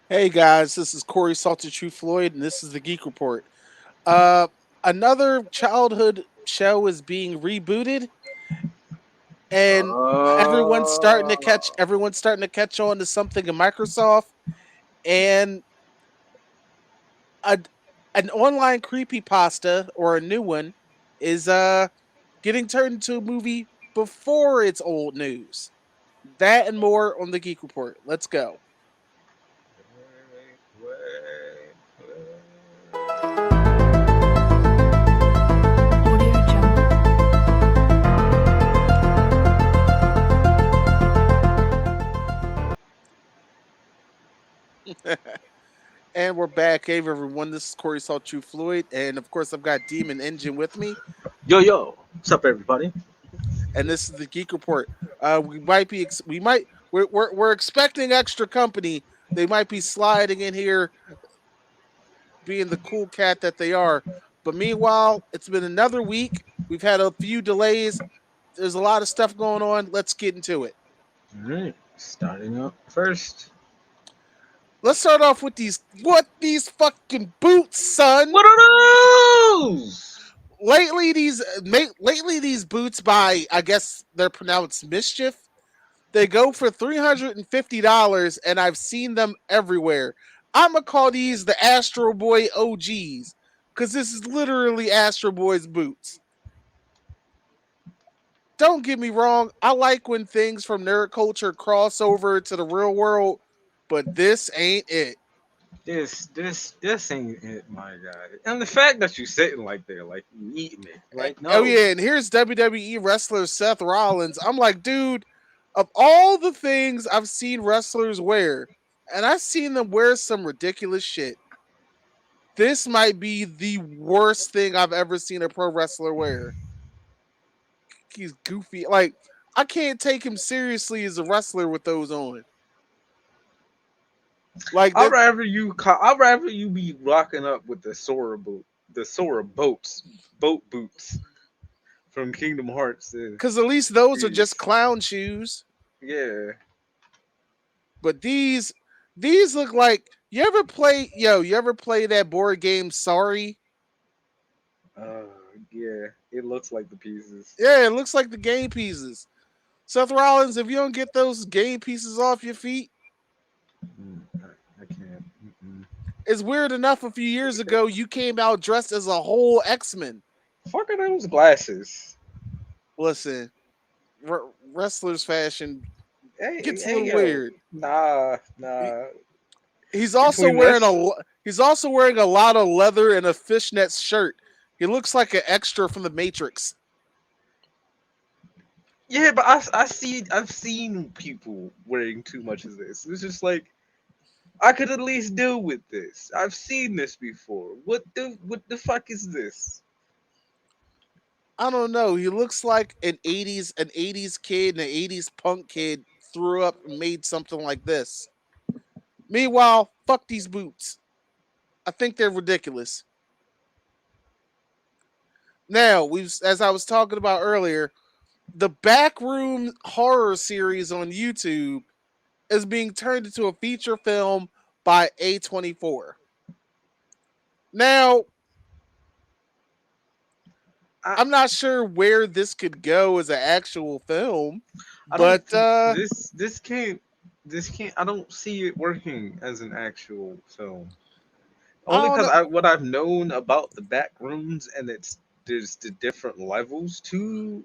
Hey guys, this is Corey Salter True Floyd, and this is the Geek Report. Uh, Another childhood show is being rebooted, and Oh, everyone's starting to catch on to something in Microsoft, and a, an online creepypasta or a new one is getting turned into a movie before it's old news. That and more on the Geek Report. Let's go. wait. Audio Jungle. And we're back. Hey everyone, this is Corey Salt True Floyd, and of course I've got Demon Engine with me, Yo, what's up, everybody? and this is the Geek Report. We're expecting extra company. They might be sliding in here, being the cool cat that they are. But meanwhile, it's been another week. We've had a few delays. There's a lot of stuff going on. Let's get into it. All right, starting up first. Let's start off with these fucking boots, son. What are those? Lately these boots by, I guess they're pronounced Mischief. They go for $350, and I've seen them everywhere. I'm gonna call these the Astro Boy OGs because this is literally Astro Boy's boots. Don't get me wrong, I like when things from nerd culture cross over to the real world, but this ain't it. This ain't it, my guy. And the fact that you sitting like there, like you eating it, like Oh no. yeah, and here's WWE wrestler Seth Rollins. I'm like, dude, of all the things I've seen wrestlers wear, and I've seen them wear some ridiculous shit, this might be the worst thing I've ever seen a pro wrestler wear. He's goofy. Like, I can't take him seriously as a wrestler with those on. Like I'd that. rather you, I'd rather you be rocking up with the Sora boat boots from Kingdom Hearts. Because at least those are just Is clown shoes. yeah. But these look like, you ever play that board game Sorry? Uh, yeah, it looks like the pieces. Yeah, it looks like the game pieces. Seth Rollins, if you don't get those game pieces off your feet, I can't. Mm-mm. it's weird enough a few years ago you came out dressed as a whole X-Men. Fuck are those glasses? Listen, wrestlers fashion Hey, gets a hey, little yo, weird. He- nah. He's also Between wearing this, he's also wearing a lot of leather and a fishnet shirt. He looks like an extra from the Matrix. yeah, but I've seen people wearing too much of this. It's just like I could at least deal with this. I've seen this before. What the fuck is this? I don't know. He looks like an 80s kid and an 80s punk kid threw up and made something like this. Meanwhile, fuck these boots. I think they're ridiculous. Now, we've as I was talking about earlier, the Backroom horror series on YouTube is being turned into a feature film by A24. Now, I I'm not sure where this could go as an actual film, I don't but think this can't I don't see it working as an actual film. I Only don't because know. what I've known about the back rooms and it's there's the different levels to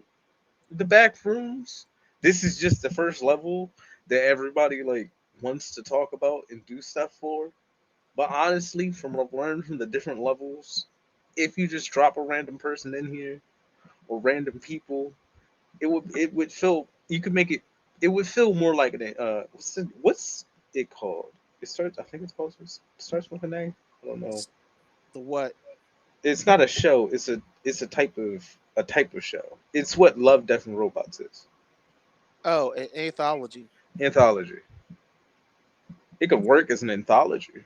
the back rooms. This is just the first level that everybody like wants to talk about and do stuff for. But honestly, from what I've learned from the different levels, if you just drop a random person in here or random people, it would feel you could make it would feel more like an what's it called? It starts I think it's called starts with an A. I don't know. The what? It's not a show. It's a type of show. It's what Love, Death, and Robots is. Oh, anthology. Anthology. It could work as an anthology,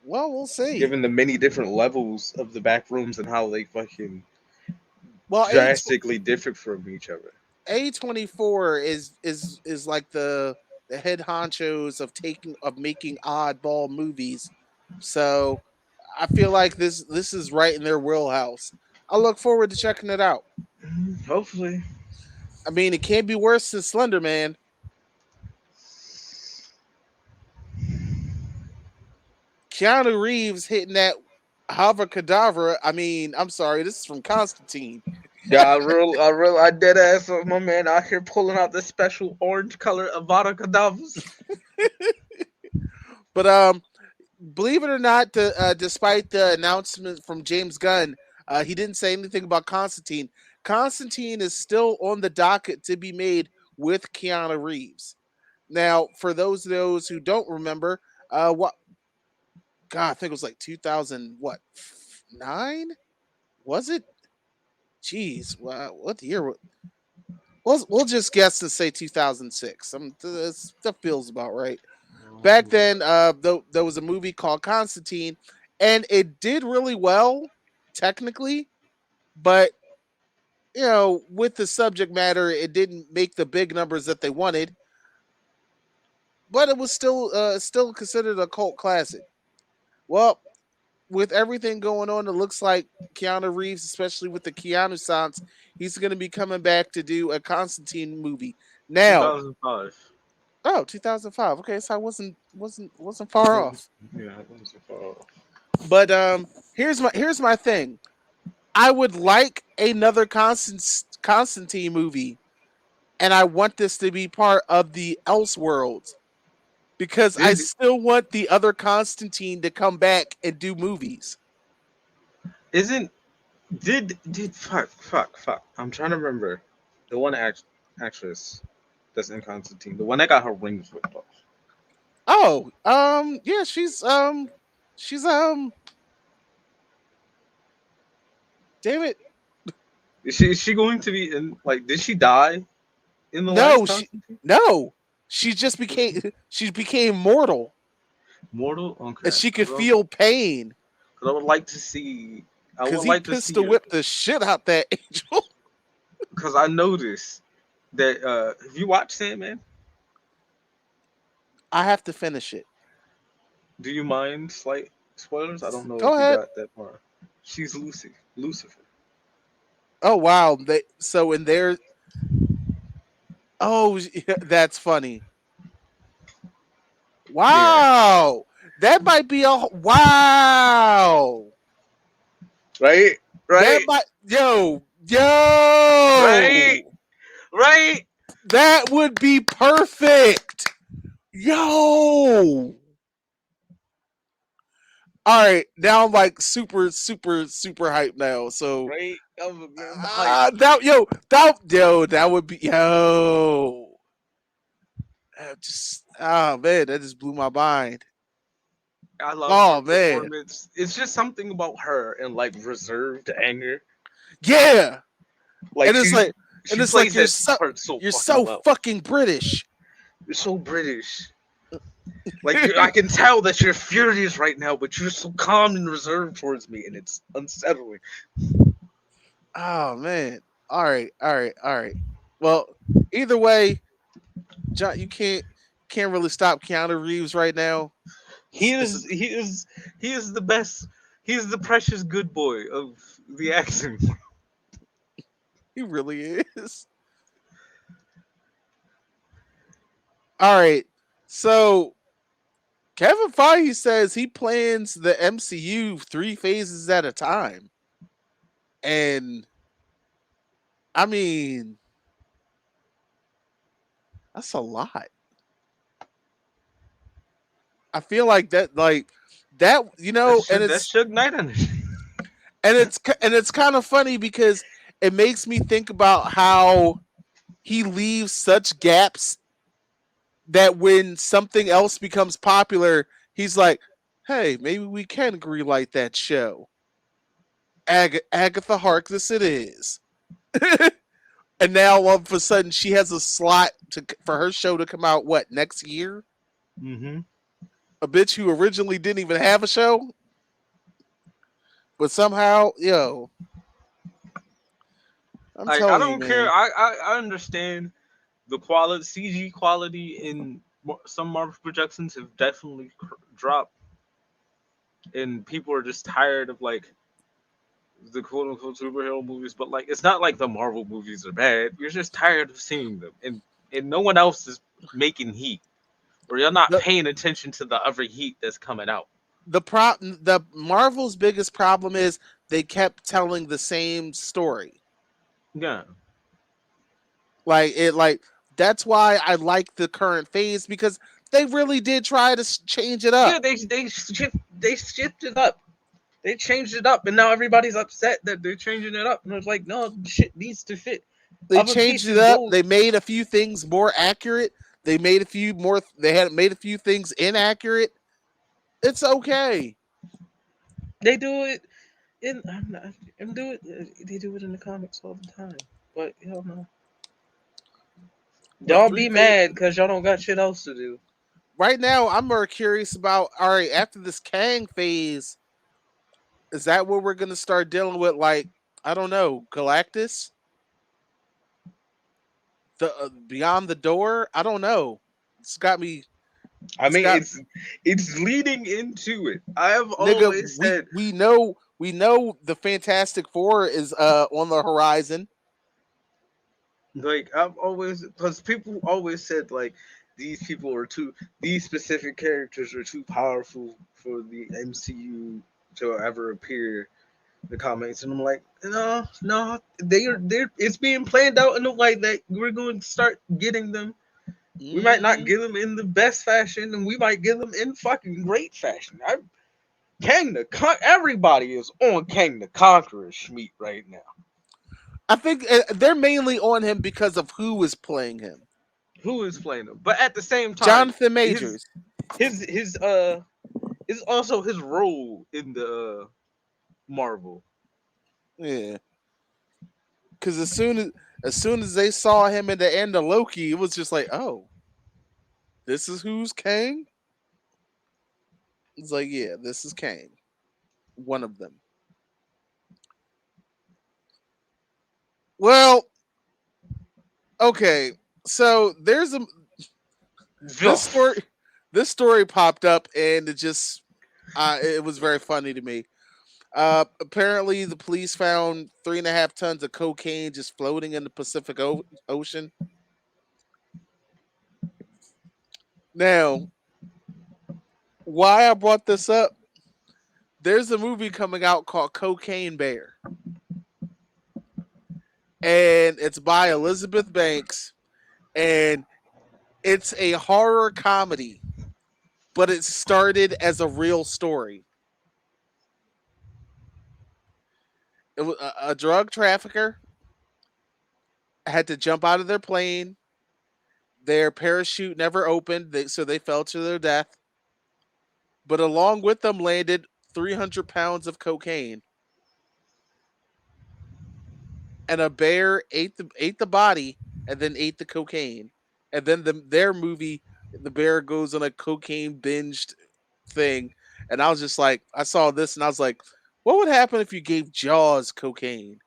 Well, we'll see. given the many different levels of the back rooms and how they fucking Well, drastically differ from each other. A24 is like the the head honchos of making oddball movies. So I feel like this is right in their wheelhouse. I look forward to checking it out. Hopefully. I mean, it can't be worse than Slender Man. Keanu Reeves hitting that Hava Kadavra. I mean, I'm sorry, this is from Constantine. Yeah, I dead ass of my man out here pulling out the special orange color Avada Kedavras. But believe it or not, despite the announcement from James Gunn, he didn't say anything about Constantine. Constantine is still on the docket to be made with Keanu Reeves. Now, for those who don't remember, what God, I think it was like 2000, what 9 was it? Jeez, what year? We'll just guess and say 2006. That feels about right. Back then, there was a movie called Constantine, and it did really well, technically, but with the subject matter, it didn't make the big numbers that they wanted. But it was still considered a cult classic. Well, with everything going on, it looks like Keanu Reeves, especially with the Keanu Sans, he's going to be coming back to do a Constantine movie. Now, 2005. oh, 2005. Okay, so I wasn't far off. Yeah, it wasn't so far off. But here's my thing. I would like another Constantine movie, and I want this to be part of the Elseworlds because I Did still want the other Constantine to come back and do movies. isn't did fuck. I'm trying to remember the one actress that's in Constantine, the one that got her rings ripped off. Oh, yeah, she's damn it, Is she going to be in, like, did she die in the last no, Constantine? no, she became mortal, Mortal? and Okay. she could feel pain Cause I would like to see. I because would he like to pistol see her. whipped the shit out that angel. Cause I noticed that. Have you watched Sandman? I have to finish it. Do you mind slight spoilers? I don't know Go if you ahead. got that far. She's Lucifer. Oh wow, so in there. Oh, that's funny. Yeah. Wow, that might be a wow. Right. That Right. might yo Right. yo. Right. That would be perfect. Yo. All right, now I'm like super hype now. So Right. I'm hyped. that would be just man, that just blew my mind. I love her Oh man, performance. It's just something about her and, like, reserved anger. yeah, Like and it's like she plays you're that so part so you're fucking so well. fucking British. You're so British. Like, I can tell that you're furious right now, but you're so calm and reserved towards me, and it's unsettling. Oh man. All right. Well, either way, John, you can't really stop Keanu Reeves right now. He It's is he is he is the best. He is the precious good boy of the action. he really is. All right. So Kevin Feige says he plans the MCU 3 phases at a time. And I mean, that's a lot. I feel like that, and That's it's Suge Knight energy. and it's kind of funny because it makes me think about how he leaves such gaps that when something else becomes popular, he's like, "Hey, maybe we can greenlight that show." Agatha Harkness, it is. And now all of a sudden she has a slot for her show to come out what next year? Mm-hmm. A bitch who originally didn't even have a show, but somehow, I'm Like, I telling you, don't care. man. I understand the quality CG quality in Some Marvel projections have definitely dropped, and people are just tired of like the quote unquote superhero movies. But like, it's not like the Marvel movies are bad. You're just tired of seeing them, and no one else is making heat, or you're not the paying attention to the other heat that's coming out. the Marvel's biggest problem is they kept telling the same story. Yeah, Like that's why I like the current phase because they really did try to change it yeah, up. they shifted up. They changed it up, and now everybody's upset that they're changing it up. And it's like, no, shit needs to fit. They Other changed it pieces up. go. They made a few things more accurate. They made a few more. They had made a few things inaccurate. It's okay. They do it in. I'm do it. They do it in the comics all the time. But y'all know, What y'all three be phase? mad because y'all don't got shit else to do. Right now, I'm more curious about. All right, after this Kang phase, is that where we're gonna start dealing with? Like, I don't know, Galactus, the Beyond the Door. I don't know. It's got me. I It's mean, got it's leading into it. I have nigga. always We said, we know we know the Fantastic Four is on the horizon. like, I've always because people always said like these people are too these specific characters are too powerful for the MCU to ever appear in the comics, and I'm like, no, no, they're it's being planned out in a way that we're going to start getting them. We might not Hmm. get them in the best fashion, and we might get them in fucking great fashion. Everybody is on Kang the Conqueror Schmeat right now. I think they're mainly on him because of who is playing him. Who is playing him? But at the same time, Jonathan his Majors. his his is also his role in the Marvel. Yeah, because as soon as they saw him at the end of Loki, it was just like, oh, this is who's Kang. It's like, yeah, this is Kang, one of them. Well, okay, so there's a this story. Oof. This story popped up, and it was very funny to me. Apparently, the police found 3.5 tons of cocaine just floating in the Pacific Ocean. Now, why I brought this up? There's a movie coming out called Cocaine Bear, and it's by Elizabeth Banks, and it's a horror comedy, but it started as a real story. It was a drug trafficker had to jump out of their plane. Their parachute never opened, so they fell to their death. But along with them landed 300 pounds of cocaine, and a bear ate the body and then ate the cocaine. And then their movie, the bear goes on a cocaine binged thing, and I was just like, I saw this and I was like, what would happen if you gave Jaws cocaine?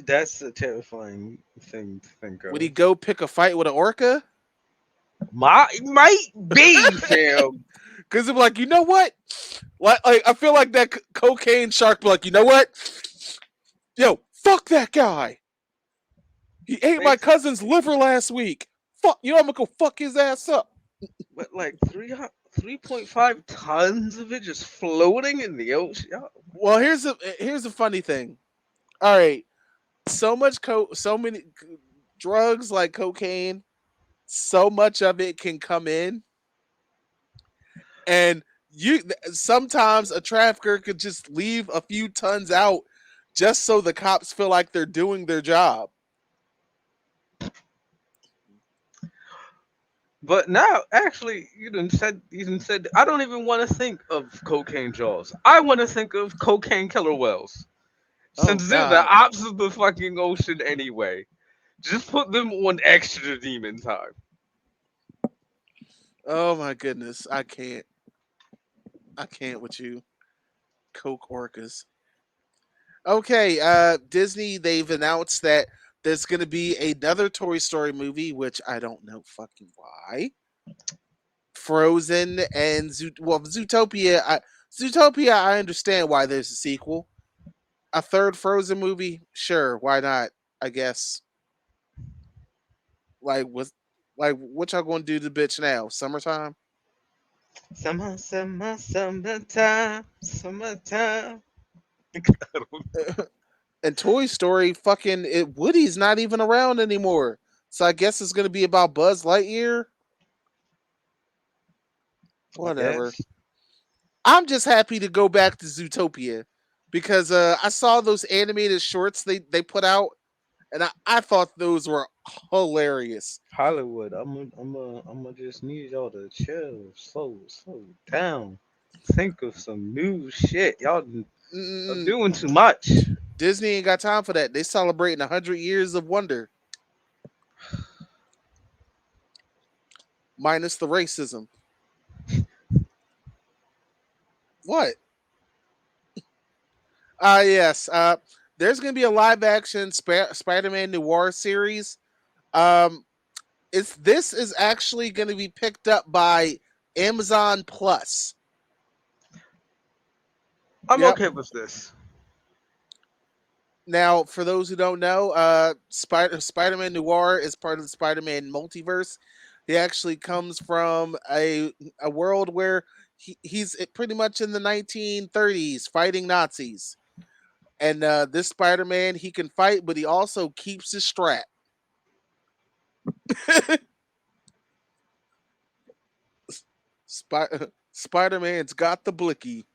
That's a terrifying thing to think Would he of. go pick a fight with an orca? Might be, fam. Because it'd be like, you know what? Like I feel like that cocaine shark be like, you know what? Yo, fuck that guy. He ate my Basically, cousin's liver last week. Fuck, I'm gonna go fuck his ass up. but like 3.5 tons of it just floating in the ocean. Oh my Well, god. here's a funny thing. All right, so many drugs like cocaine, so much of it can come in, and you sometimes a trafficker could just leave a few tons out just so the cops feel like they're doing their job. But now, actually, you done said I don't even want to think of cocaine jaws. I want to think of cocaine killer whales, Oh since they're the God. ops of the fucking ocean anyway. Just put them on extra demon time. Oh my goodness. I can't. I can't with you. Coke orcas. Okay, Disney, they've announced that There's going to be another Toy Story movie, which I don't know fucking why. Frozen and Zootopia. Zootopia, I understand why there's a sequel. A third Frozen movie, sure, why not? I guess. Like what y'all going to do to the bitch now? Summertime. Summertime, summertime. I don't- And Toy Story, fucking Woody's not even around anymore. So I guess it's going to be about Buzz Lightyear. I Whatever. guess. I'm just happy to go back to Zootopia because I saw those animated shorts they put out, and I thought those were hilarious. Hollywood, I'm gonna just need y'all to chill, slow down. Think of some new shit. Y'all are Mm, doing too much. Disney ain't got time for that. They celebrating 100 years of wonder, minus the racism. What? Yes. There's gonna be a live action Spider-Man Noir series. Um, this is actually gonna be picked up by Amazon Plus. I'm Yep. okay with this. Now, for those who don't know, Spider-Man Noir is part of the Spider-Man multiverse. He actually comes from a world where he's pretty much in the 1930s fighting Nazis. And this Spider-Man, he can fight, but he also keeps his strap. Spider-Man's got the blicky.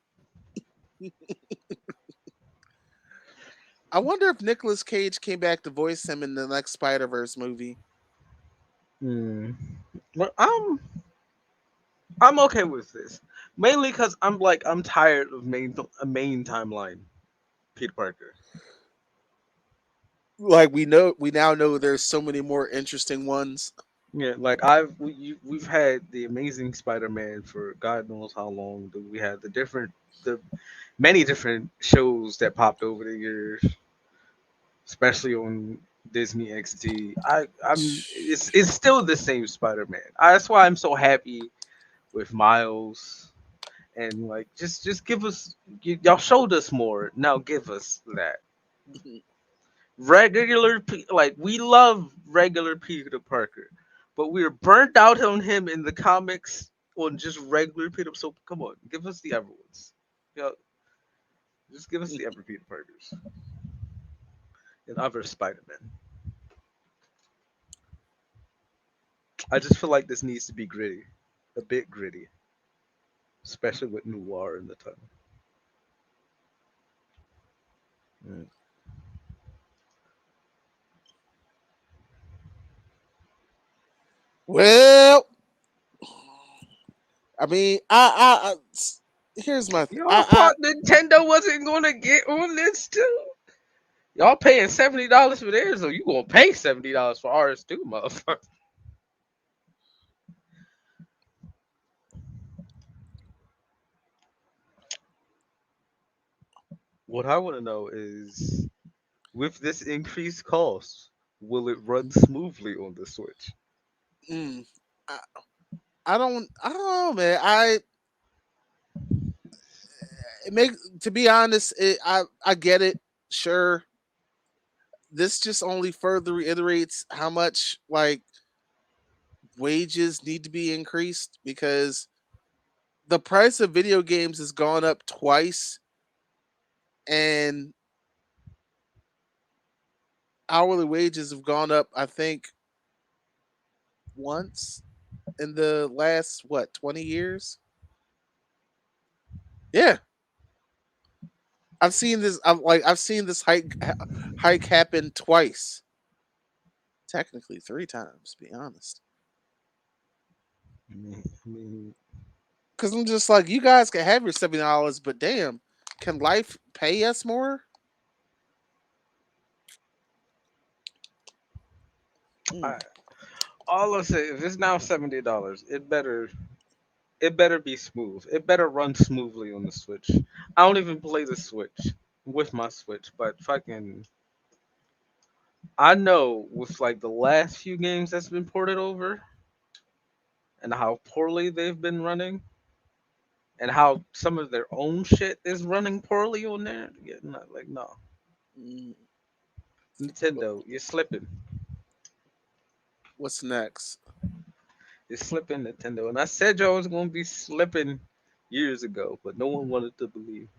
I wonder if Nicolas Cage came back to voice him in the next Spider-Verse movie. Hmm. Well, I'm okay with this. Mainly because I'm tired of main timeline Peter Parker. Like we now know there's so many more interesting ones. Yeah, like we've had the Amazing Spider-Man for God knows how long. We had the many different shows that popped over the years, especially on Disney XD. I'm it's still the same Spider-Man. That's why I'm so happy with Miles and like just give us y'all showed us more. Now give us that like we love regular Peter Parker, but we're burnt out on him in the comics on just regular Peter. So come on, give us the other ones. You know, just give us the other Peter Parkers and other Spider-Man. I just feel like this needs to be gritty, a bit gritty, especially with noir in the title. Mm. Well, I mean, here's my Y'all thought Nintendo wasn't gonna get on this too? Y'all paying $70 for theirs, so you gonna pay $70 for ours too, motherfucker. What I want to know is, with this increased cost, will it run smoothly on the Switch? mm, I, I don't know, man. It make to be honest, I get it. Sure, this just only further reiterates how much like wages need to be increased because the price of video games has gone up twice and hourly wages have gone up I think once in the last what 20 years. Yeah, I've seen this hike happen twice, technically three times to be honest, I mean, because I'm just like you guys can have your $70, but damn, can life pay us more? Mm. I, all I say, if it's now $70, it better be smooth. It better run smoothly on the Switch. I don't even play the Switch with my Switch, but fucking I know with like the last few games that's been ported over and how poorly they've been running and how some of their own shit is running poorly on there. Yeah, not like no. Mm, Nintendo, you're slipping. what's next? You're slipping, Nintendo. And I said y'all was gonna be slipping years ago, but no one wanted to believe.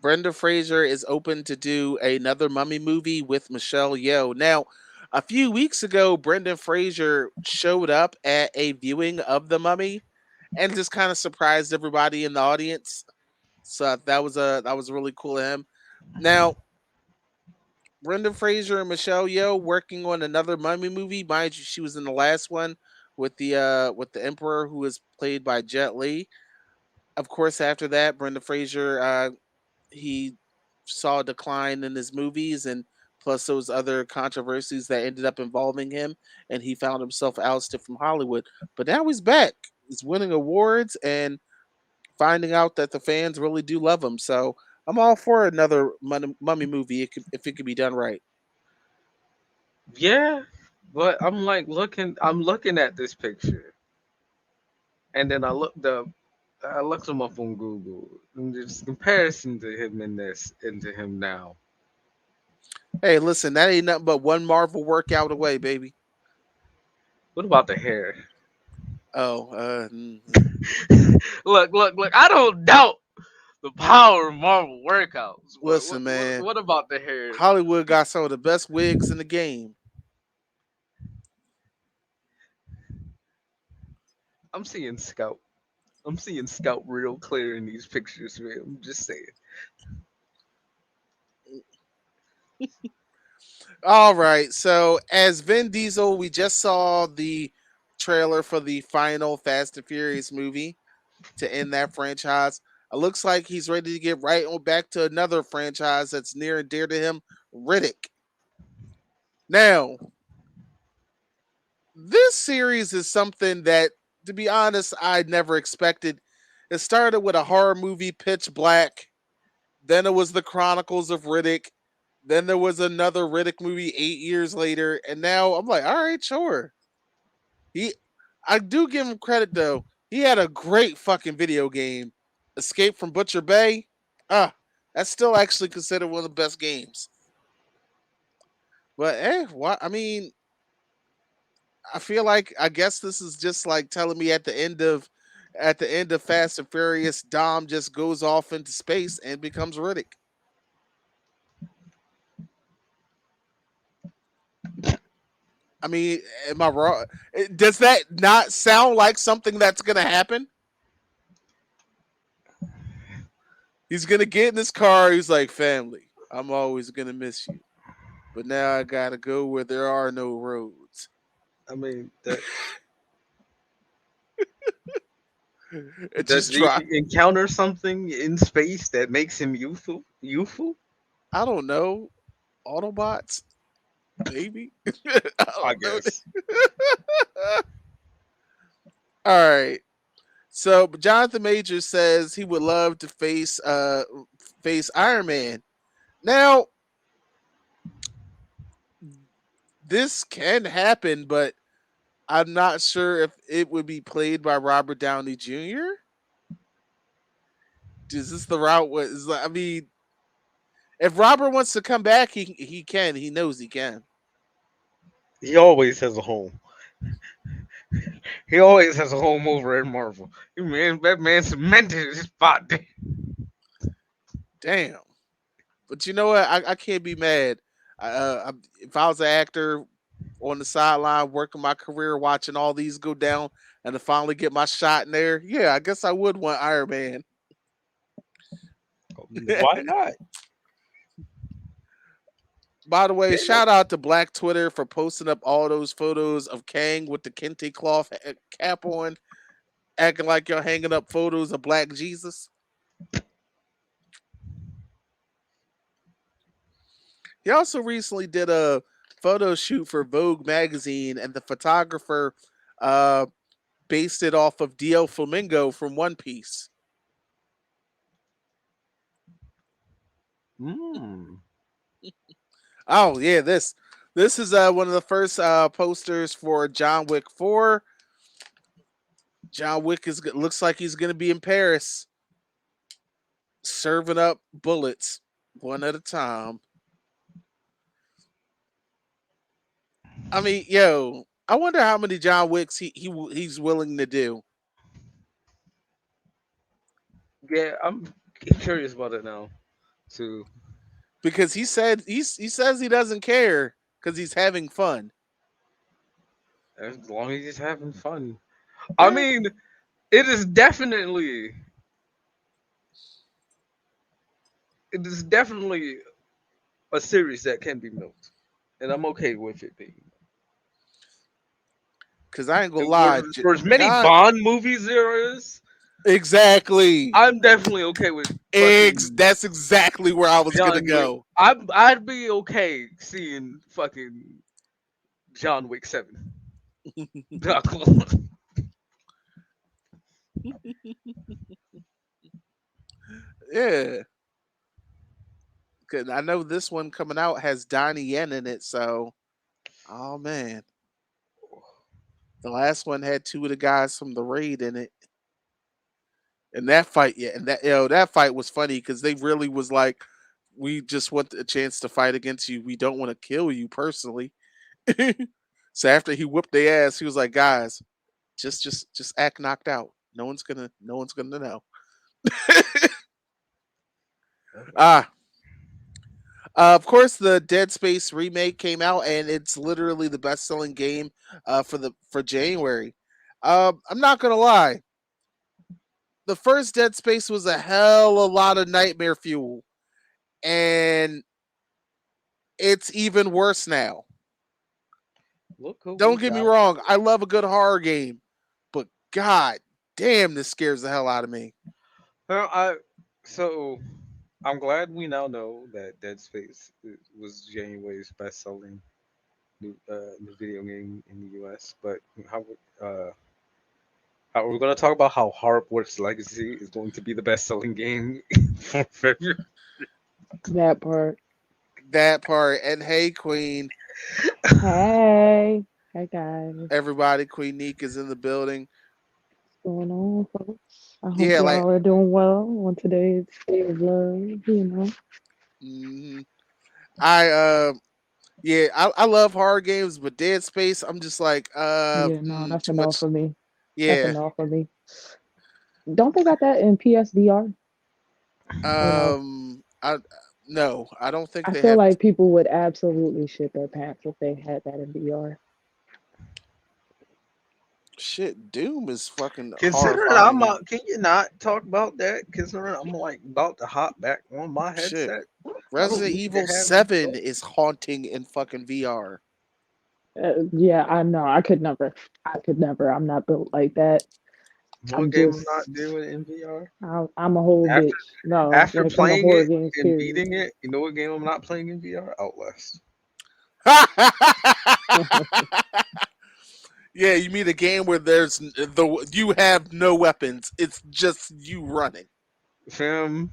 Brenda Fraser is open to do another Mummy movie with Michelle Yeoh. Now, a few weeks ago, Brendan Fraser showed up at a viewing of The Mummy and just kind of surprised everybody in the audience. So that was really cool of him. Now, Brendan Fraser and Michelle Yeoh working on another Mummy movie. Mind you, she was in the last one with the Emperor, who was played by Jet Li. Of course, after that, Brendan Fraser he saw a decline in his movies and plus those other controversies that ended up involving him, and he found himself ousted from Hollywood. But now he's back. He's winning awards and finding out that the fans really do love him. So I'm all for another Mummy movie if it could be done right. Yeah, but I'm looking at this picture, and then I looked him up on Google, and there's comparison to him in this and to him now. Hey, listen, that ain't nothing but one Marvel workout away, baby. What about the hair? Oh, Look! I don't doubt the power of Marvel workouts, but listen, man. what about the hair? Hollywood got some of the best wigs in the game. I'm seeing Scout. I'm seeing Scout real clear in these pictures, man. I'm just saying. All right. So, as Vin Diesel, we just saw the trailer for the final Fast and Furious movie to end that franchise. It looks like he's ready to get right on back to another franchise that's near and dear to him, Riddick. Now, this series is something that, to be honest, I never expected. It started with a horror movie, Pitch Black. Then it was the Chronicles of Riddick. Then there was another Riddick movie 8 years later, and now I'm like, all right, sure. He, I do give him credit though. He had a great fucking video game, Escape from Butcher Bay. Ah, that's still actually considered one of the best games. But what? I mean, I feel like I guess this is just like telling me at the end of Fast and Furious, Dom just goes off into space and becomes Riddick. I mean, am I wrong? Does that not sound like something that's gonna happen? He's gonna get in his car. He's like, "Family, I'm always gonna miss you, but now I gotta go where there are no roads." I mean, that It's does just he try. encounter something in space that makes him youthful? Youthful? I don't know. Autobots, maybe. I I don't know. guess. All right. So Jonathan Majors says he would love to face Iron Man. Now this can happen, but I'm not sure if it would be played by Robert Downey Jr. Is this the route? What is? I mean, if Robert wants to come back, he can. He knows he can. He always has a home. He always has a home over at Marvel. That man cemented his spot there. Damn. But you know what? I can't be mad. If I was an actor on the sideline working my career, watching all these go down, and to finally get my shot in there, yeah, I guess I would want Iron Man. Why not? By the way, Yeah, no. shout out to Black Twitter for posting up all those photos of Kang with the kente cloth cap on, acting like you're hanging up photos of Black Jesus. He also recently did a photo shoot for Vogue magazine, and the photographer uh, based it off of Dio Flamingo from One Piece. Mm. Oh yeah, this is one of the first posters for John Wick 4. John Wick looks like he's gonna be in Paris, serving up bullets one at a time. I mean, yo, I wonder how many John Wicks he's willing to do Yeah, I'm curious about it now too. because he says he doesn't care because he's having fun. As long as he's having fun. I Yeah, mean, it is definitely a series that can be milked, and I'm okay with it being. because I ain't gonna And lie, for as many John. Bond movies there is, Exactly. I'm definitely okay with fucking That's exactly where I was gonna John Wick. go. I'd be okay seeing fucking John Wick 7. Yeah, 'cause I know this one coming out has Donnie Yen in it. So, oh man, the last one had two of the guys from the raid in it. And that fight, yeah, and that fight was funny because they really was like, we just want a chance to fight against you. We don't want to kill you personally. So after he whooped their ass, he was like, guys, just act knocked out. No one's gonna know. Ah, of course, the Dead Space remake came out, and it's literally the best-selling game for January. I'm not gonna lie, the first Dead Space was a hell of a lot of nightmare fuel, and it's even worse now. Look who we Don't get me got. wrong, I love a good horror game, but god damn, this scares the hell out of me. Well, so I'm glad we now know that Dead Space was January's best-selling new video game in the U.S. But uh, we're going to talk about how Hogwarts Legacy is going to be the best-selling game for February. That part. That part, and hey, Queen, Hey. Hey guys. everybody, Queen Neek is in the building. What's going on, folks? I hope Yeah, like, y'all are doing well on today's day of love, mhm. I yeah, I love horror games, but Dead Space, I'm just like, Yeah, no, that's too a no much. for me. That's a Yeah, no for me. Don't they got that in PSVR? Or no? I no, I don't think I they feel have. like people would absolutely shit their pants if they had that in VR. Shit, Doom is fucking Considering I'm horrifying. can you not talk about that? Considering I'm like about to hop back on my Shit, headset, I don't Resident need to Evil have you 7 go. is haunting in fucking VR. Yeah, I know. I could never. I could never. I'm not built like that. You know I'm what game I'm just. not doing in VR? I'm a whole After bitch. No, after when it comes to playing horror it games, and period. beating it, you know what game I'm not playing in VR? Outlast. Yeah, you mean a game where you have no weapons. It's just you running. Fam,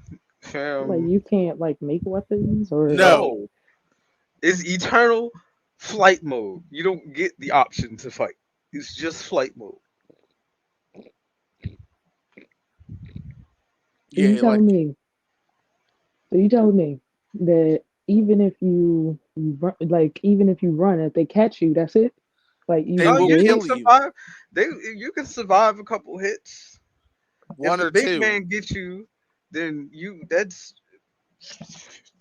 Like fam, you can't like make weapons or like No. no. It's eternal flight mode. You don't get the option to fight. It's just flight mode. so you Yeah, tell like me so you tell me that even if you run, like even if you run, if they catch you, that's it. Like they No, you will you can dead. kill you. survive. You can survive a couple hits. If One the or big two. man gets you, then you that's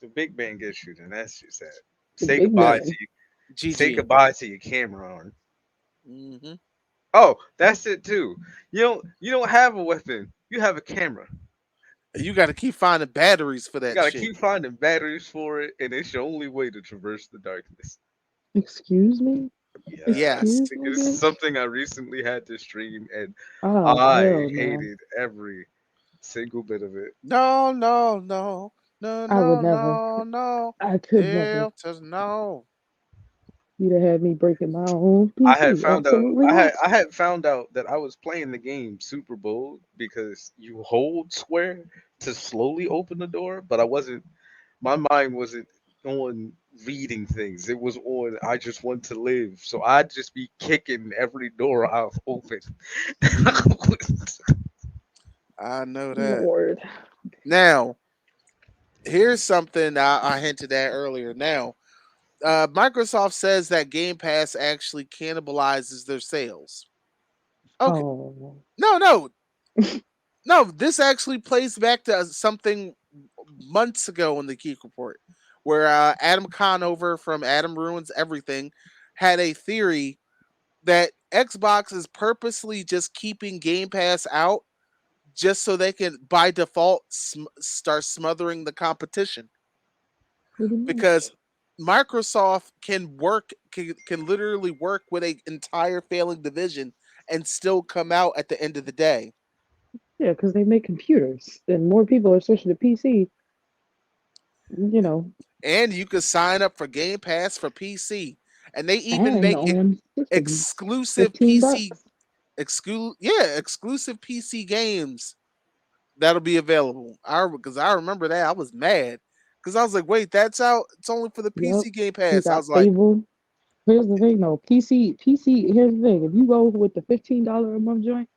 the big man gets you. Then that's just that. The Say big goodbye man. to you. Say GG. goodbye to your camera on. Hmm. Oh, that's it too. You don't have a weapon. You have a camera. You got to keep finding batteries for You that gotta shit. keep finding batteries for it, and it's your only way to traverse the darkness. Excuse me? Yes, Yes. Excuse me, this is bitch? something I recently had to stream, and Oh I hell no. hated every single bit of it. No, no, no. No, I would no, never. no, no. I could never. Hell to no. You'd have had me breaking my own I had PC. found out Absolutely I had not. I had found out that I was playing the game super bold because you hold square to slowly open the door, but I wasn't my mind wasn't on reading things. It was on I Just Want to Live. So I'd just be kicking every door I've opened. I know that. Lord. Now, here's something I hinted at earlier. Now, Microsoft says that Game Pass actually cannibalizes their sales. Okay, Oh. no, no, no. This actually plays back to something months ago in the Geek Report, where Adam Conover from Adam Ruins Everything had a theory that Xbox is purposely just keeping Game Pass out just so they can, by default, start smothering the competition. Pretty Because much. Microsoft can literally work with an entire failing division and still come out at the end of the day. Yeah, because they make computers and more people are switching to PC, you know, And you can sign up for Game Pass for PC, and they even and make on systems. exclusive 15 bucks. exclusive PC games that'll be available. I remember that I was mad because I was like, wait, that's out. It's only for the Yep. PC Game You Pass. I got was like, Fable. Here's the thing though. PC, here's the thing. If you go with the $15 a month joint,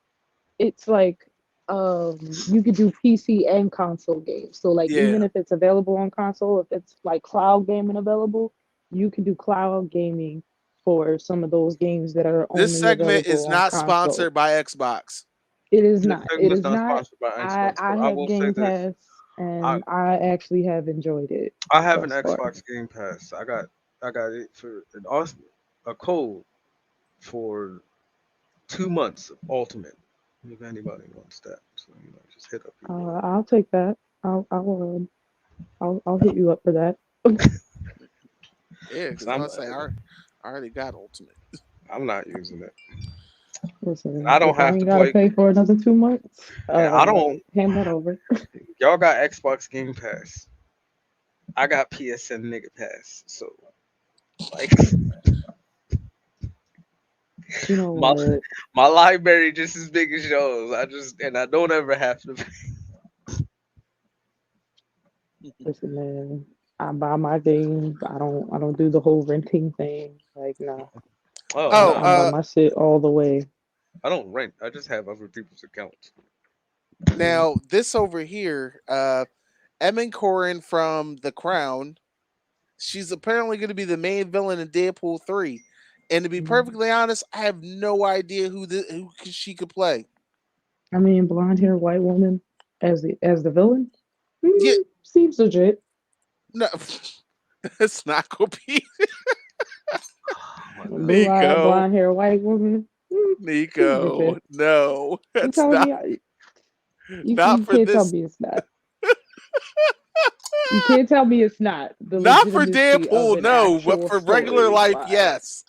it's like you could do PC and console games. So like yeah, even if it's available on console, if it's like cloud gaming available, you can do cloud gaming for some of those games that are this only segment available is on not console. sponsored by Xbox. It is This not. It segment's is not not. sponsored by I Xbox, I but I have will say Game this. Pass I and I actually have enjoyed it I have an thus far. Xbox Game Pass. I got it for an awesome a code for 2 months of Ultimate. If anybody wants that, so just hit up your boy. I'll take that. I'll hit you up for that. Yeah, 'Cause because I say I already got Ultimate. I'm not using it. And I Listen, don't if I have to ain't gotta play. pay for another 2 months, And I don't. hand that over. Y'all got Xbox Game Pass. I got PSN Nigga Pass. So like You know my what? my library just as big as yours. I don't ever have to. Listen, man. I buy my games. I don't do the whole renting thing. Like, no. Oh I, Oh, no, I buy my shit all the way. I don't rent. I just have other people's accounts. Mm. now this over here, Emin Corrin from The Crown. She's apparently going to be the main villain in Deadpool 3. And to be Mm. perfectly honest, I have no idea who she could play. I mean, blonde hair white woman as the villain. Yeah, Seems legit. no, it's not going to be Oh my god. Blue eyed Nico. blonde hair white woman. Seems Nico, legit. no, You that's telling not me not you for can't tell this, me it's not. You can't tell me it's not the not for legitimacy of Deadpool, an no, but actual for regular life, storyline. yes.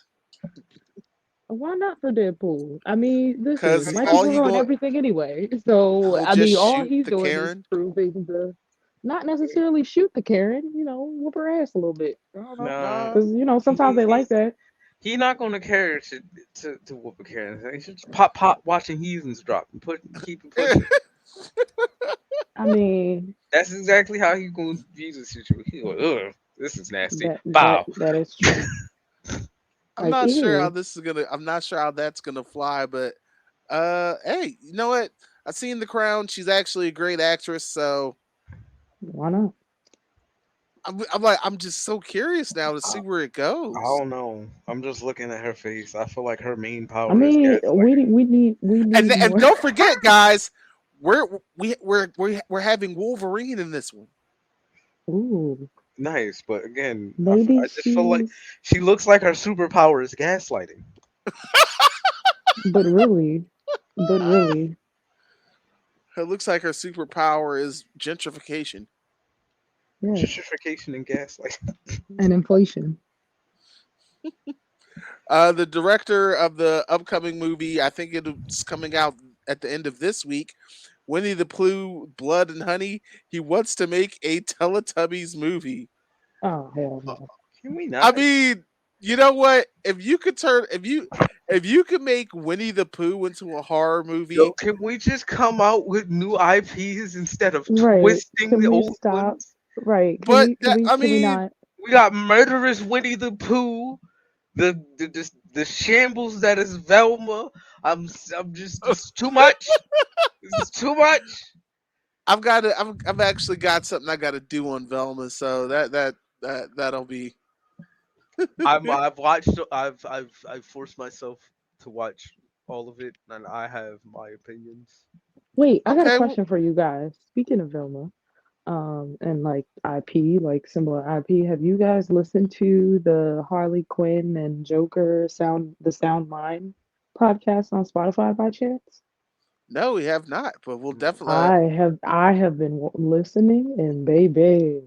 Why not for Deadpool? I mean, Because listen, Michael all can he ruin going everything anyway. So, he'll I just mean, all shoot he's the doing is Karen. proving not necessarily shoot the Karen, whoop her ass a little bit. I don't know. Nah, Nah, Because, he, sometimes they he like that. he not gonna care to whoop a Karen. He should just pop watching heathens drop and keep it pushing. I mean, That's exactly how he gonna view the situation. He go, ugh, this is nasty. that that Bow. that is true. I'm Like, not sure how ew, this is gonna. I'm not sure how that's gonna fly, but hey, you know what? I've seen The Crown. She's actually a great actress, so why not? I'm like, I'm just so curious now to see I, where it I goes. don't know. I'm just looking at her face. I feel like her main I power is mean, gaslighting. we need And more. don't forget, guys, we're having Wolverine in this one. Ooh, Nice, but again, maybe I just feel like she's, she looks like her superpower is gaslighting. but really, but really, It looks like her superpower is gentrification. yeah, Gentrification and gaslighting. and inflation. The director of the upcoming movie, I think it's coming out at the end of this week. Winnie the Pooh, Blood and Honey. He wants to make a Teletubbies movie. Oh hell no. Can we I not? mean, you know what? If you could make Winnie the Pooh into a horror Yo, movie, can we just come out with new IPs instead of Right? twisting Can the we old stop? ones? Right? Can but we can we I can we mean, not? We got murderous Winnie the Pooh. The shambles that is Velma. I'm just it's too much. It's too much. I've actually got something I got to do on Velma, so that'll be I've forced myself to watch all of it, and I have my opinions. Wait, I got a okay. Well, question for you guys. Speaking of Vilma, and like IP, like similar IP, have you guys listened to the Harley Quinn and Joker Sound Mind podcast on Spotify by chance? no, we have not, but we'll No. definitely. I have been listening, and baby,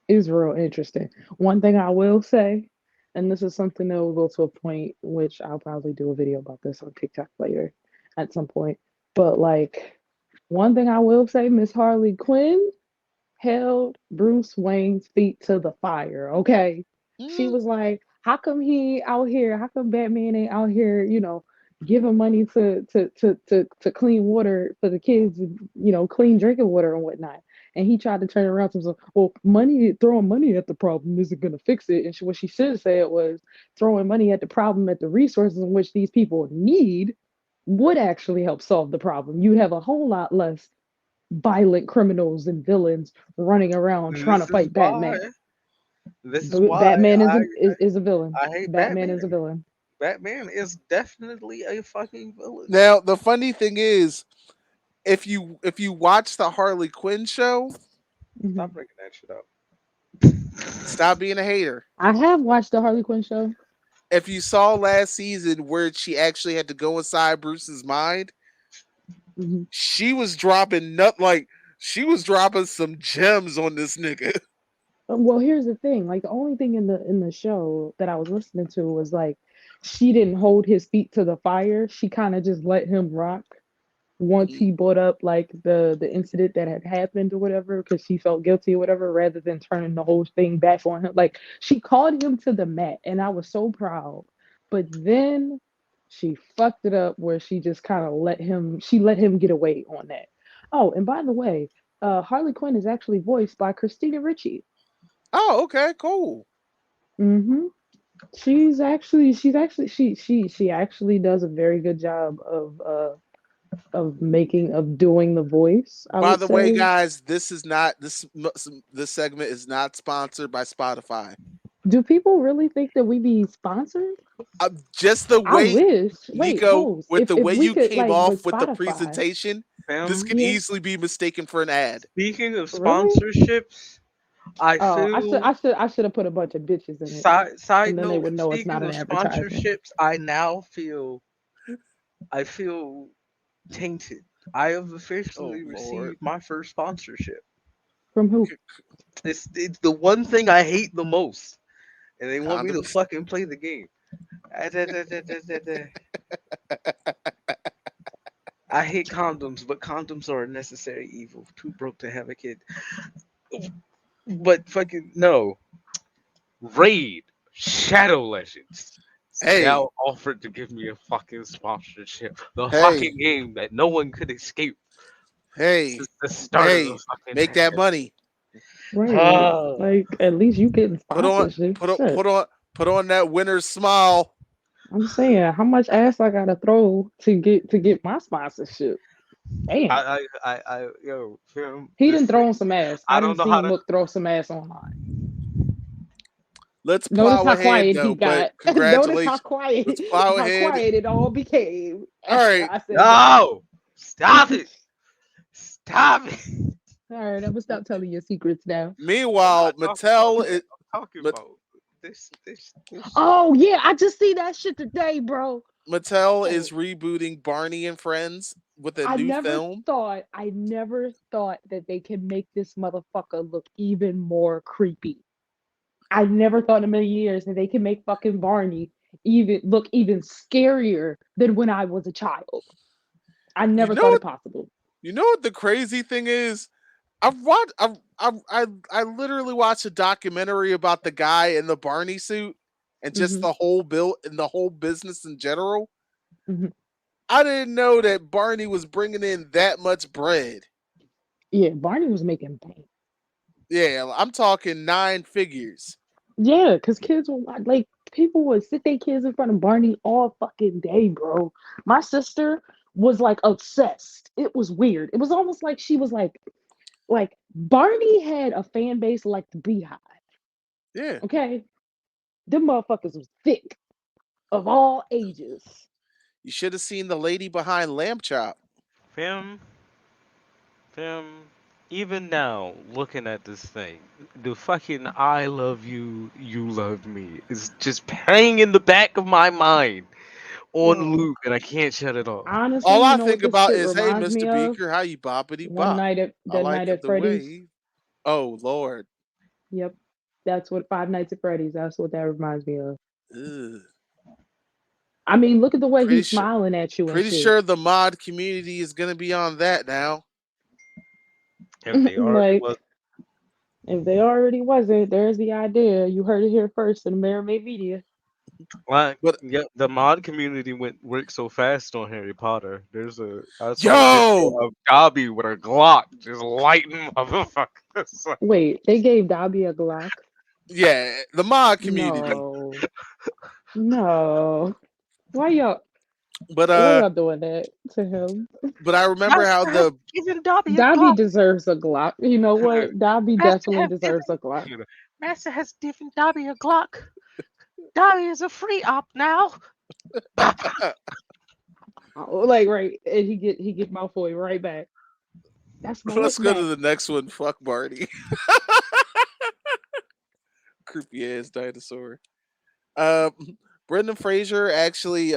it's real interesting. One thing I will say, and this is something that will go to a point which I'll probably do a video about this on TikTok later at some point. But like, one thing I will say, Miss Harley Quinn held Bruce Wayne's feet to the fire, okay? She Mm, was like, how come he out here? How come Batman ain't out here, giving money to clean water for the kids, clean drinking water and whatnot? And he tried to turn around to himself, well, throwing money at the problem isn't gonna fix it. And what she should have said was throwing money at the problem at the resources in which these people need would actually help solve the problem. You'd have a whole lot less violent criminals and villains running around And trying to this is fight why. Batman. This is But why Batman is I is a villain. I hate Batman is a Batman. villain. Batman is definitely a fucking villain. now the funny thing is, if you watch the Harley Quinn show, Mhm. Stop bringing that shit up. stop being a hater. I have watched the Harley Quinn show. If you saw last season where she actually had to go inside Bruce's mind, Mhm. she was dropping nut like she was dropping some gems on this nigga. Well, here's the thing. Like the only thing in the show that I was listening to was like she didn't hold his feet to the fire. She kind of just let him rock once he brought up like the incident that had happened or whatever because she felt guilty or whatever rather than turning the whole thing back on him. Like she called him to the mat and I was so proud. But then she fucked it up where she just kind of let him get away on that. Oh, and by the way, Harley Quinn is actually voiced by Christina Ricci. Oh, okay, cool. Hmm. She actually does a very good job of doing the voice, I By would the way, say. guys, this segment is not sponsored by Spotify. Do people really think that we be sponsored? Just the I way wish. Wait, Nico, host. with If the if way we you could came like with off with the Spotify. presentation, this Fam, could Yeah. easily be mistaken for an ad. speaking of Really? sponsorships, I Oh, I should feel I should I should have put a bunch of bitches in it, side and then they note, would know it's not speaking an of advertisement. sponsorships, I feel tainted. I have Oh officially Lord. received my first sponsorship. From who? It's the one thing I hate the most, and they want me to Condoms. fucking play the game. Ah, da, da, da, da, da, da. I hate condoms, but condoms are a necessary evil. Too broke to have a kid. But fucking no. Raid Shadow Legends Hey, now offered to give me a fucking sponsorship. The hey, fucking game that no one could escape hey, since the start of the hey, fucking make that pandemic. money. Right. Ah, Like at least you getting Put on sponsorship. put on Shit. put on put on that winner's smile. I'm saying how much ass I gotta throw to get my sponsorship. Damn. yo, film He this didn't thing. throw some ass. I I don't didn't know see how to. Mook throw some ass online. Let's Notice plow how ahead quiet he though, but got. Notice how congratulations. quiet Let's plow how ahead. quiet it all became All after right. I said that. No, stop it, stop it. All right, I'm gonna stop telling your secrets now. I'm Meanwhile, not talking about Mattel that. is, I'm talking Mat- about this shit. Oh yeah, I just see that shit today, bro. Mattel Oh, is rebooting Barney and Friends with a I new never film. I never thought that they can make this motherfucker look even more creepy. I never thought in a million years that they can make fucking Barney even scarier than when I was a child. I You never know thought it what? possible. You know what the crazy thing is? I've watched. I literally watched a documentary about the guy in the Barney suit and just Hmm. the whole bill and the whole business in general. Hmm. I didn't know that Barney was bringing in that much bread. Yeah, Barney was making bank. Yeah, I'm talking nine figures. Yeah, because kids will like people would sit their kids in front of Barney all fucking day, bro. My sister was like obsessed. It was weird. It was almost like she was like Barney had a fan base like the Beehive. Yeah, Okay, them motherfuckers was thick of all ages. you should have seen the lady behind Lamb Chop. Fam, fam, even now, looking at this thing, the fucking I love you, you love me is just playing in the back of my mind on Bro, loop, and I can't shut it off. honestly, All you I know what think this about shit is, "Hey, reminds me Mr. of? Beaker, how you boppity One bop? night at I that like night it at the Freddy's. way." Oh Lord, Yep, that's what Five Nights at Freddy's. That's what that reminds me of. Ugh. I mean, look at the way Pretty he's sure, smiling at you and pretty shit. sure the mod community is gonna be on that now. If they already was, Like, if they already wasn't, there's the idea. You heard it here first in Amerime Media. like, But yeah, the mod community worked so fast on Harry Potter. I saw a video yo, of Dobby with a Glock just lighting motherfuckers. Wait, they gave Dobby a Glock? yeah, the mod community. No, no. Why y'all? But Why uh, y'all doing that to him? but I remember how Master has the given Dobby a Dobby Glock. deserves a Glock. You know what? Dobby Master definitely has deserves a given Glock. Master has given Dobby a Glock. Dobby is a free op now. Like right, and he get Malfoy right back. That's my let's look go to back. the next one. Fuck Barney, creepy ass dinosaur. Um, Brendan Fraser actually,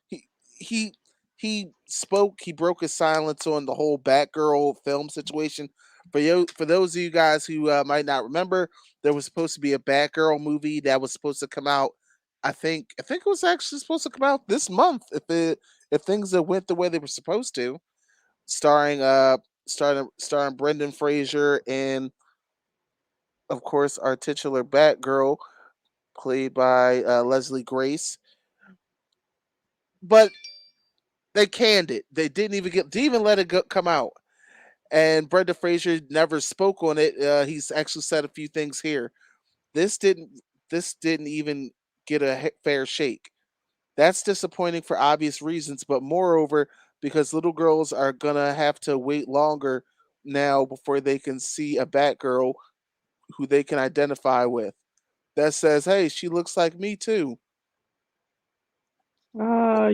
he he he spoke. He broke his silence on the whole Batgirl film situation. For those of you guys who might not remember, there was supposed to be a Batgirl movie that was supposed to come out. I think it was actually supposed to come out this month if things had went the way they were supposed to. Starring starring Brendan Fraser and of course our titular Batgirl played by Leslie Grace. But they canned it. They didn't even let it come out. And Brendan Fraser never spoke on it. He's actually said a few things here. This didn't this didn't even get a fair shake. That's disappointing for obvious reasons, but moreover because little girls are gonna have to wait longer now before they can see a Batgirl who they can identify with. That says, "Hey, she looks like me too."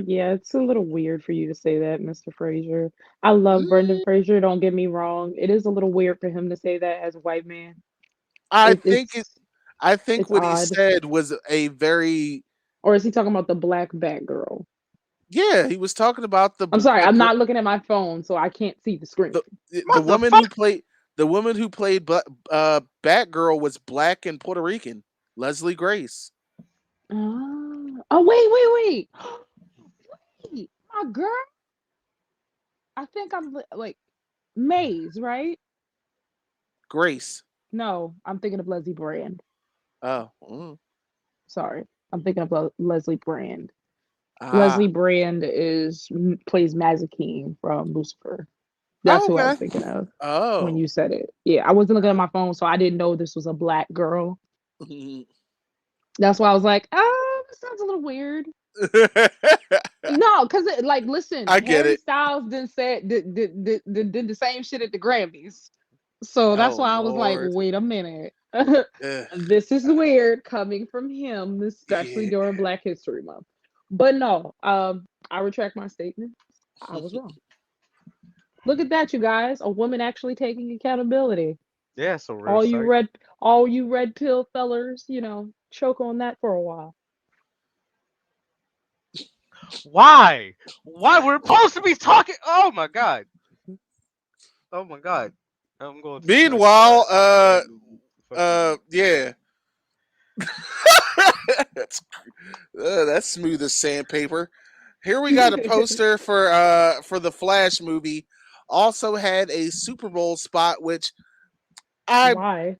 Yeah, it's a little weird for you to say that, Mr. Fraser. I love Brendan Mm, Fraser, don't get me wrong. It is a little weird for him to say that as a white man. I It, think it. it's I think it's what he odd. said was a very Or is he talking about the black Batgirl? yeah. He was talking about I'm sorry, the I'm girl, not looking at my phone, so I can't see the screen. the the woman Motherfucker. who played Batgirl was black and Puerto Rican. Leslie Grace. Oh, wait, wait. My girl, I think I'm like Maze, right? Grace. No, I'm thinking of Leslie Brand. Oh. Mm. Sorry, I'm thinking of Leslie Brand. Ah. Leslie Brand plays Mazikeen from Lucifer. That's Oh, who I was okay. thinking of when Oh. you said it. Yeah, I wasn't looking at my phone, so I didn't know this was a black girl. That's why I was like, this sounds a little weird. No, because like, listen, I get Harry it. Styles did the same shit at the Grammys, so that's Oh why I was like, Lord. wait a minute, Ugh. this is weird coming from him, especially Yeah. during Black History Month. But no, I retract my statement. I was wrong. Look at that, you guys. A woman actually taking accountability. Yeah, it's a rare All you sight. red, all you red pill fellers, choke on that for a while. Why? Why we're supposed to be talking? Oh my god. Oh my god. I'm going to the next slide. Meanwhile, Fucking yeah. that's that's smooth as sandpaper. Here we got a poster for the Flash movie. Also had a Super Bowl spot, which I Why?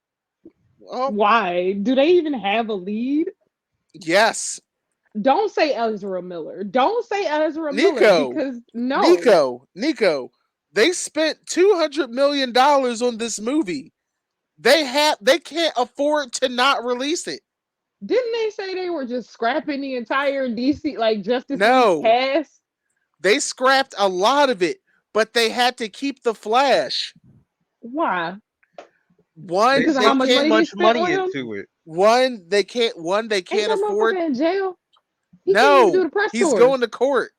oh Why? Do they even have a lead? yes, Don't say Ezra Miller. Don't say Ezra Miller Nico, because no. Nico. They spent $200 million on this movie. They can't afford to not release it. Didn't they say they were just scrapping the entire DC like Justice League No, cast? they scrapped a lot of it, but they had to keep the Flash. Why? One, They Because of they how sunk much too can't. money they much spent money on him? into it. One, they Ain't can't that afford. motherfucker in jail? He can't even do No, the press he's tours. going to court.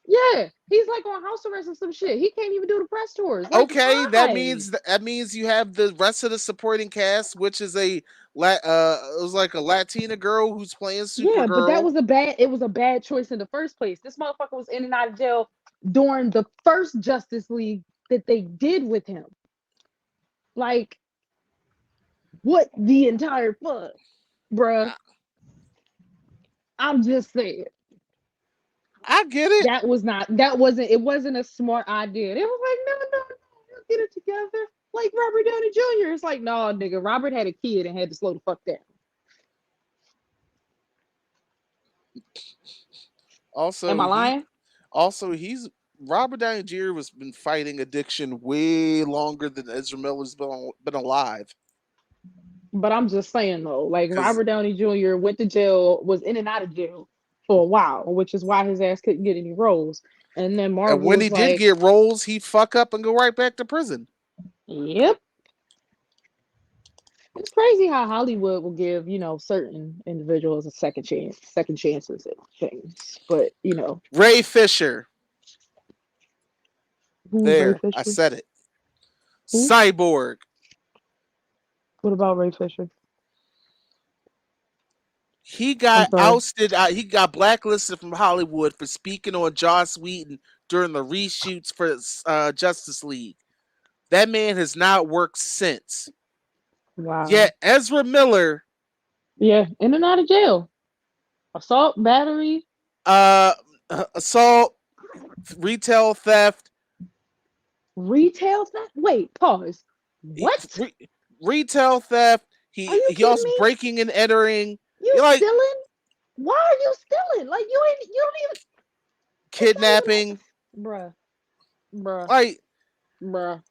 Yeah, he's like on house arrest or some shit. He can't even do the press tours. Like, Okay, why? that means you have the rest of the supporting cast, which is it was like a Latina girl who's playing Yeah, but that Supergirl. was it was a bad choice in the first place. This motherfucker was in and out of jail during the first Justice League that they did with him. Like, what the entire fuck, bruh? I'm just saying. I get it. It wasn't a smart idea. It was like, no, we'll get it together. Like Robert Downey Jr. It's like, no, nigga, Robert had a kid and had to slow the fuck down. Am Also, I lying? he's Robert Downey Jr. has been fighting addiction way longer than Ezra Miller's been alive. But I'm just saying though, like Because Robert Downey Jr. went to jail, was in and out of jail for a while, which is why his ass couldn't get any roles. And then and Marvel when was he did like, get roles, he'd fuck up and go right back to prison. yep. It's crazy how Hollywood will give, certain individuals a second chances at things. But, Ray Fisher. who's Ray There, I Fisher? said it. Who? Cyborg. What about Ray Fisher? He I'm got sorry. ousted. He got blacklisted from Hollywood for speaking on Joss Whedon during the reshoots for Justice League. That man has not worked since. Wow. Yet Ezra Miller, Yeah, in and out of jail. Assault, battery, uh, assault, retail theft, retail theft. Wait, pause. he- What? re- retail theft. Are you He kidding also me? breaking and entering. You You like stealing? Why are you stealing? Like you don't even it's not even kidnapping. that bruh, bruh, Like bruh.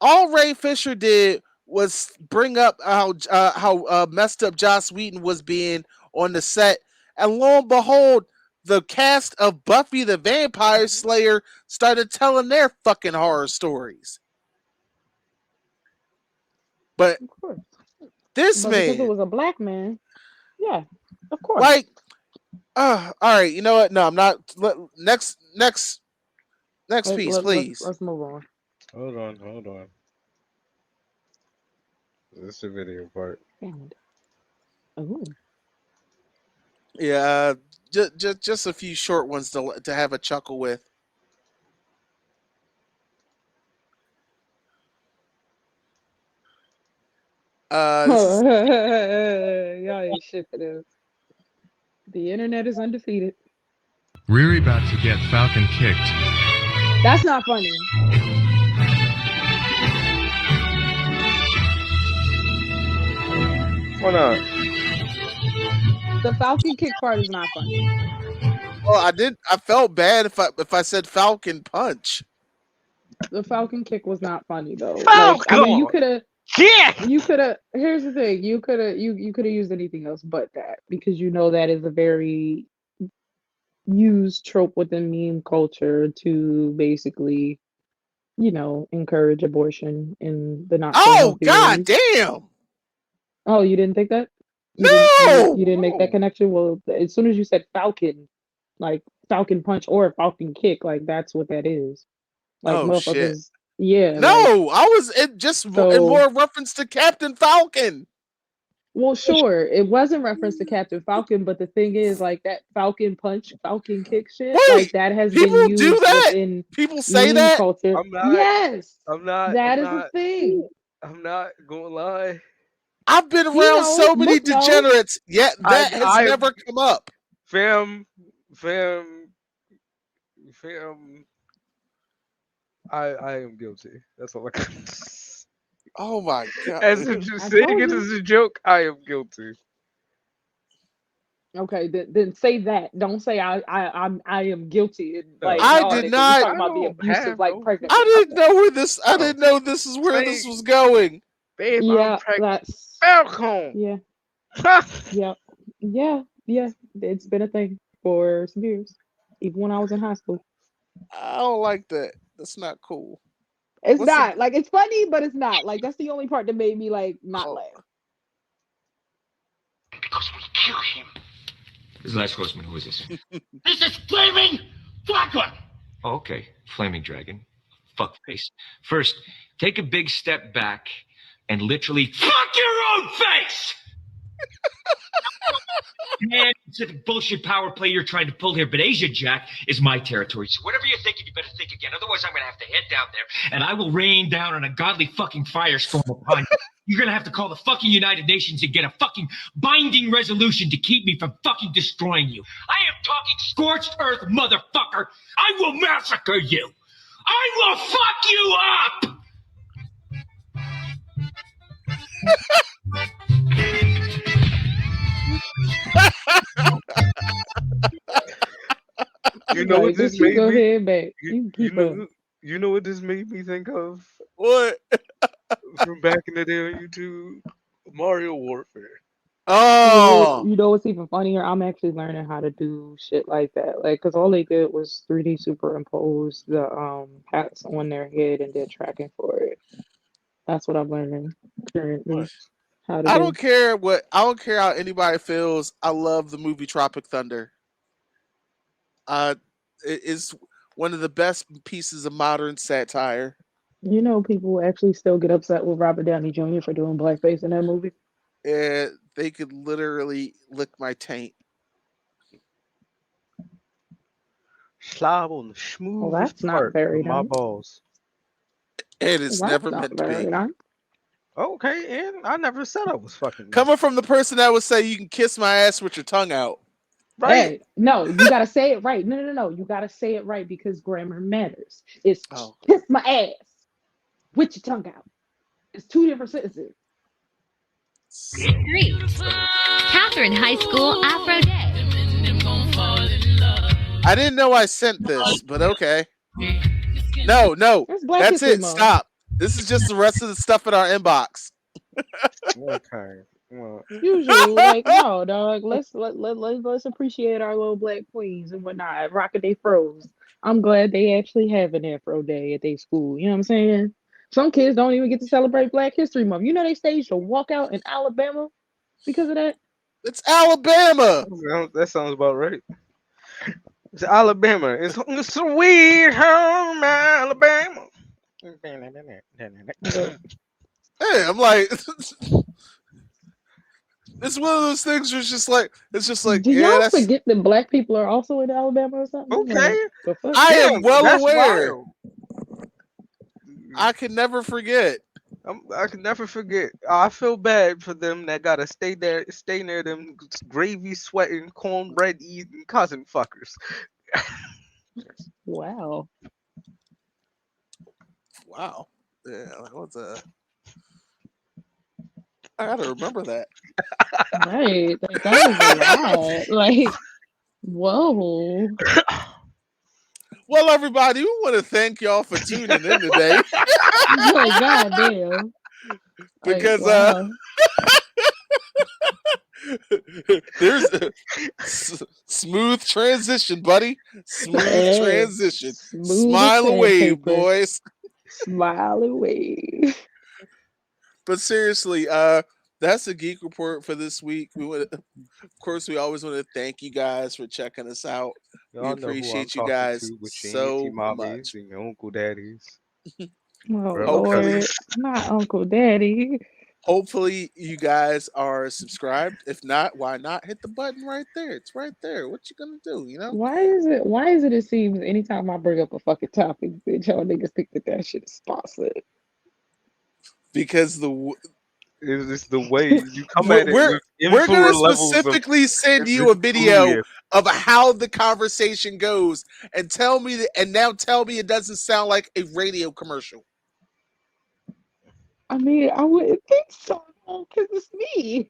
all Ray Fisher did was bring up how messed up Joss Whedon was being on the set, and lo and behold, the cast of Buffy the Vampire Slayer started telling their fucking horror stories. But Of course. this But because it man, was a black man, yeah, of course. like, all right, you know what? No, I'm not. Next piece, please. Let's move on. Hold on. This is the video part. Damn it. Ooh. Yeah, just a few short ones to have a chuckle with. This is Y'all ain't shit for this. The internet is undefeated. Riri about to get Falcon kicked. That's not funny. Why not? The Falcon kick part is not funny. well, I felt bad if I said Falcon Punch. The Falcon kick was not funny though. Like, I mean, Falcon! you could have. Here's the thing: you could have used anything else but that because that is a very used trope within meme culture to basically, encourage abortion in the not so Oh healthy god ways. damn! Oh, you didn't think that? You No! didn't make that No. connection? Well, as soon as you said Falcon, like Falcon punch or Falcon kick, like that's what that is. Like Oh shit! motherfuckers, yeah, like No, I was it just in so. more reference to Captain Falcon. Well, sure, it was in reference to Captain Falcon, but the thing is, like that Falcon punch, Falcon kick shit, like Wait, that has been people do used that? within People say meme that? culture. I'm not. Yes, I'm not. I'm that is the not. thing. I'm not gonna lie. I've been He around knows. so many Mook knows. degenerates, yet that has I never come up. fam, fam, fam. I am guilty. That's all I got. Oh my god! As if just I saying told it you. as a joke, I am guilty. Okay, then say that. Don't say I am guilty. And like, No, I no, did nigga, we not. talking I about the don't abusive, have like no. pregnant I women. didn't know where this. I No. didn't know this is where this Say, was going. babe, I'm Yeah, pregnant. that's Falcon. yeah, Yeah, yeah, it's been a thing for some years, even when I was in high school. I don't like that. That's not cool. It's What's the not like it's funny, but it's not like that's the only part that made me like not oh, laugh. Because we kill him. This is Last Horseman. Who is this? This is Flaming Dragon! Oh, okay. Flaming Dragon. Fuckface. First, take a big step back and literally fuck your own face! Man, it's a bullshit power play you're trying to pull here, but Asia Jack is my territory. So whatever you're thinking, you better think again. Otherwise, I'm going to have to head down there, and I will rain down on a godly fucking firestorm upon you. You're going to have to call the fucking United Nations and get a fucking binding resolution to keep me from fucking destroying you. I am talking scorched earth, motherfucker. I will massacre you. I will fuck you up. You know what Right, this just you made go me? ahead, babe. You, You can you keep up. know what this made me think of what? from back in the day on YouTube? Mario Warfare. Oh, You know what's even funnier? I'm actually learning how to do shit like that. Like, cause all they did was 3D superimpose the hats on their head and did tracking for it. That's what I'm learning currently Nice. how to I do. don't care what. I don't care how anybody feels. I love the movie Tropic Thunder. Uh, it is one of the best pieces of modern satire. You know, people actually still get upset with Robert Downey Jr. for doing blackface in that movie. And they could literally lick my taint. Slob on the Well, smoothest that's not part very of my nice. balls. And it's Well, never that's not meant to very be. nice. Okay, and I never said I was fucking Coming nice. from the person that would say you can kiss my ass with your tongue out. Right? Hey, no, you gotta say it right. No, no, no, no. You gotta say it right because grammar matters. It's Oh, kiss my ass with your tongue out. It's two different sentences. Great. Catherine High School Afro Day. I didn't know I sent this, but okay. No, no, It's Black that's History it. Month. Stop. This is just the rest of the stuff in our inbox. Okay. Well, Usual, like no, dog. Let's appreciate our little black queens and whatnot. Rocking they fros. I'm glad they actually have an Afro Day at their school. You know what I'm saying? Some kids don't even get to celebrate Black History Month. You know they staged a walkout in Alabama because of that. It's Alabama. that sounds about right. It's Alabama. It's sweet home Alabama. But Hey, I'm like, it's one of those things where it's just like, do yeah, y'all that's. forget that Black people are also in Alabama or something? Okay. Like the fuck? I Damn, am well that's aware. wild. I can never forget. I can never forget. I feel bad for them that gotta stay near them gravy sweating, cornbread eating cousin fuckers. Wow. Wow. Yeah, that was a. I gotta remember that. Right. Like that was a lot. Like, whoa. Well, everybody, we want to thank y'all for tuning in today Like, goddamn. Like, because wow. there's a smooth transition, buddy. Smooth Hey, transition. smooth as Smile and wave, sandpaper. boys. Smile and wave. But seriously, that's a geek report for this week. Of course, we always want to thank you guys for checking us out. We Y'all know who I'm appreciate you talking guys to with your auntie so mommies much. and your uncle daddies, Oh brother Hopefully, Lord. cousins. Not Uncle Daddy. hopefully you guys are subscribed. If not, why not hit the button right there? It's right there. What you gonna do? You know? Why is it it seems anytime I bring up a fucking topic, bitch, y'all niggas think that shit is sponsored. Because It's the way you come we're at it we're, with we're gonna infinite levels of specifically send you a video enthusiasm. of how the conversation goes and tell me that, and now tell me it doesn't sound like a radio commercial. I mean, I wouldn't think so, because it's me.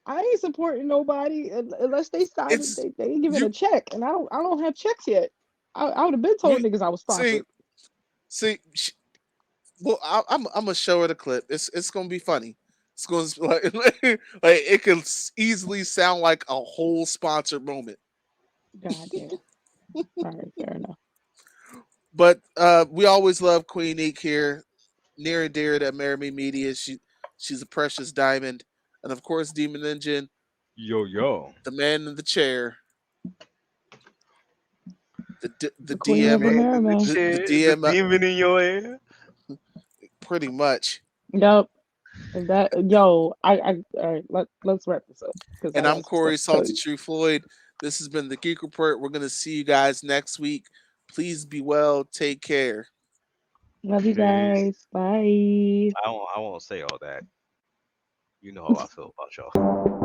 I ain't supporting nobody unless they signed It's they give it you a check, and I don't have checks yet. I would have been you told niggas I was see sponsored. see. Well, I'm gonna show her the clip. It's gonna be funny. It's going to like it could easily sound like a whole sponsored moment. God damn. All right, fair enough. But we always love Queen Eek here, near and dear to Amerime Media. She's a precious diamond, and of course, Demon Engine, Yo yo. the man in the chair, the The queen of DM, Man in the Amerime. the chair, the DM, demon in your ear. pretty much. Yep. And that yo, all right, let's wrap this up because And I I'm got some stuff Corey to tell Salty you. True Floyd. This has been the Geek Report. We're gonna see you guys next week. Please be well. Take care. Love you Peace. guys. Bye. I won't say all that. You know how I feel about y'all.